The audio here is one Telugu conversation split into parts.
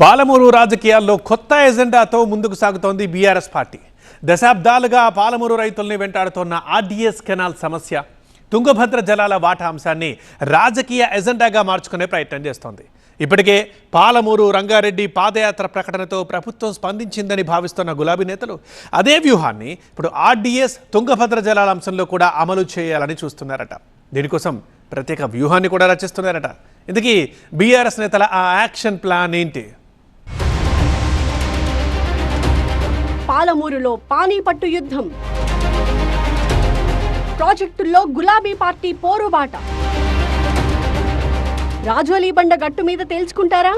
పాలమూరు రాజకీయాల్లో కొత్త ఎజెండాతో ముందుకు సాగుతోంది బీఆర్ఎస్ పార్టీ. దశాబ్దాలుగా పాలమూరు రైతుల్ని వెంటాడుతోన్న ఆర్డీఎస్ కెనాల్ సమస్య, తుంగభద్ర జలాల వాటా అంశాన్ని రాజకీయ ఎజెండాగా మార్చుకునే ప్రయత్నం చేస్తోంది. ఇప్పటికే పాలమూరు రంగారెడ్డి పాదయాత్ర ప్రకటనతో ప్రభుత్వం స్పందించిందని భావిస్తున్న గులాబీ నేతలు అదే వ్యూహాన్ని ఇప్పుడు ఆర్డీఎస్ తుంగభద్ర జలాల అంశంలో కూడా అమలు చేయాలని చూస్తున్నారట. దీనికోసం ప్రత్యేక వ్యూహాన్ని కూడా రచిస్తున్నారట. ఇందుకీ బీఆర్ఎస్ నేతల ఆ యాక్షన్ ప్లాన్ ఏంటి? పాలమూరులో పానీపట్టు యుద్ధం, ప్రాజెక్టుల్లో గులాబీ పార్టీ పోరుబాట, రాజోలీ బండ గట్టు మీద తేల్చుకుంటారా?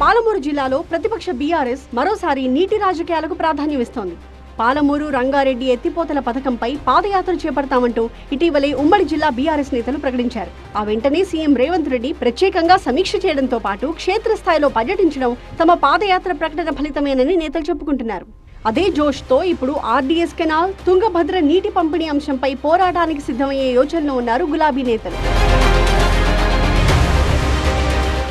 పాలమూరు జిల్లాలో ప్రతిపక్ష బీఆర్ఎస్ మరోసారి నీటి రాజకీయాలకు ప్రాధాన్యం ఇస్తోంది. పాలమూరు రంగారెడ్డి ఎత్తిపోతల పథకంపై పాదయాత్ర చేపడతామంటూ ఇటీవలే ఉమ్మడి జిల్లా బీఆర్ఎస్ నేతలు ప్రకటించారు. ఆ వెంటనే సీఎం రేవంత్ రెడ్డి ప్రత్యేకంగా సమీక్ష చేయడంతో పాటు క్షేత్రస్థాయిలో పర్యటించడం తమ పాదయాత్ర ప్రకటన ఫలితమేనని నేతలు చెప్పుకుంటున్నారు. అదే జోష్తో ఇప్పుడు ఆర్డీఎస్ కెనాల్, తుంగభద్ర నీటి పంపిణీ అంశంపై పోరాటానికి సిద్ధమయ్యే యోచనలో ఉన్నారు గులాబీ నేతలు.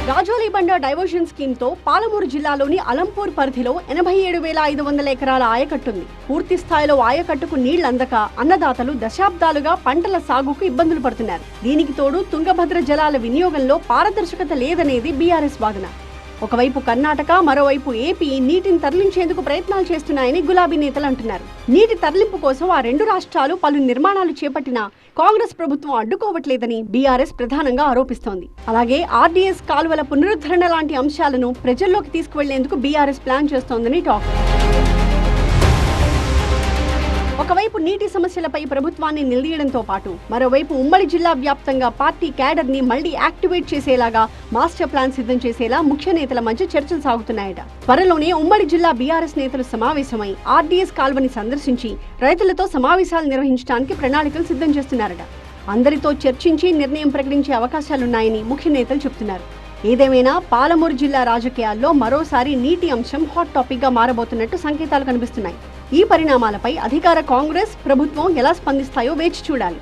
రాజోలీ బండ డైవర్షన్ స్కీమ్ తో పాలమూరు జిల్లాలోని అలంపూర్ పరిధిలో 87,500 ఎకరాల ఆయకట్టుంది. పూర్తి స్థాయిలో ఆయకట్టుకు నీళ్లందక అన్నదాతలు దశాబ్దాలుగా పంటల సాగుకు ఇబ్బందులు పడుతున్నారు. దీనికి తోడు తుంగభద్ర జలాల వినియోగంలో పారదర్శకత లేదనేది బీఆర్ఎస్ వాదన. ఒకవైపు కర్ణాటక, మరోవైపు ఏపీ నీటిని తరలించేందుకు ప్రయత్నాలు చేస్తున్నాయని గులాబీ నేతలు అంటున్నారు. నీటి తరలింపు కోసం ఆ రెండు రాష్ట్రాలు పలు నిర్మాణాలు చేపట్టినా కాంగ్రెస్ ప్రభుత్వం అడ్డుకోవట్లేదని బీఆర్ఎస్ ప్రధానంగా ఆరోపిస్తోంది. అలాగే ఆర్డీఎస్ కాలువల పునరుద్ధరణ లాంటి అంశాలను ప్రజల్లోకి తీసుకువెళ్లేందుకు బీఆర్ఎస్ ప్లాన్ చేస్తోందని టాక్. ఒకవైపు నీటి సమస్యలపై ప్రభుత్వాన్ని నిలదీయడంతో పాటు మరోవైపు ఉమ్మడి జిల్లా వ్యాప్తంగా పార్టీ క్యాడర్ ని మళ్లీ యాక్టివేట్ చేసేలాగా మాస్టర్ ప్లాన్ సిద్ధం చేసేలా ముఖ్య నేతల మధ్య చర్చలు సాగుతున్నాయట. త్వరలోనే ఉమ్మడి జిల్లా బీఆర్ఎస్ నేతలు సమావేశమై ఆర్డీఎస్ కాల్వని సందర్శించి రైతులతో సమావేశాలు నిర్వహించడానికి ప్రణాళికలు సిద్ధం చేస్తున్నారట. అందరితో చర్చించి నిర్ణయం ప్రకటించే అవకాశాలున్నాయని ముఖ్య నేతలు చెబుతున్నారు. ఏదేమైనా పాలమూరు జిల్లా రాజకీయాల్లో మరోసారి నీటి అంశం హాట్ టాపిక్ గా మారబోతున్నట్టు సంకేతాలు కనిపిస్తున్నాయి. ఈ పరిణామాలపై అధికార కాంగ్రెస్ ప్రభుత్వం ఎలా స్పందిస్తాయో వేచి చూడాలి.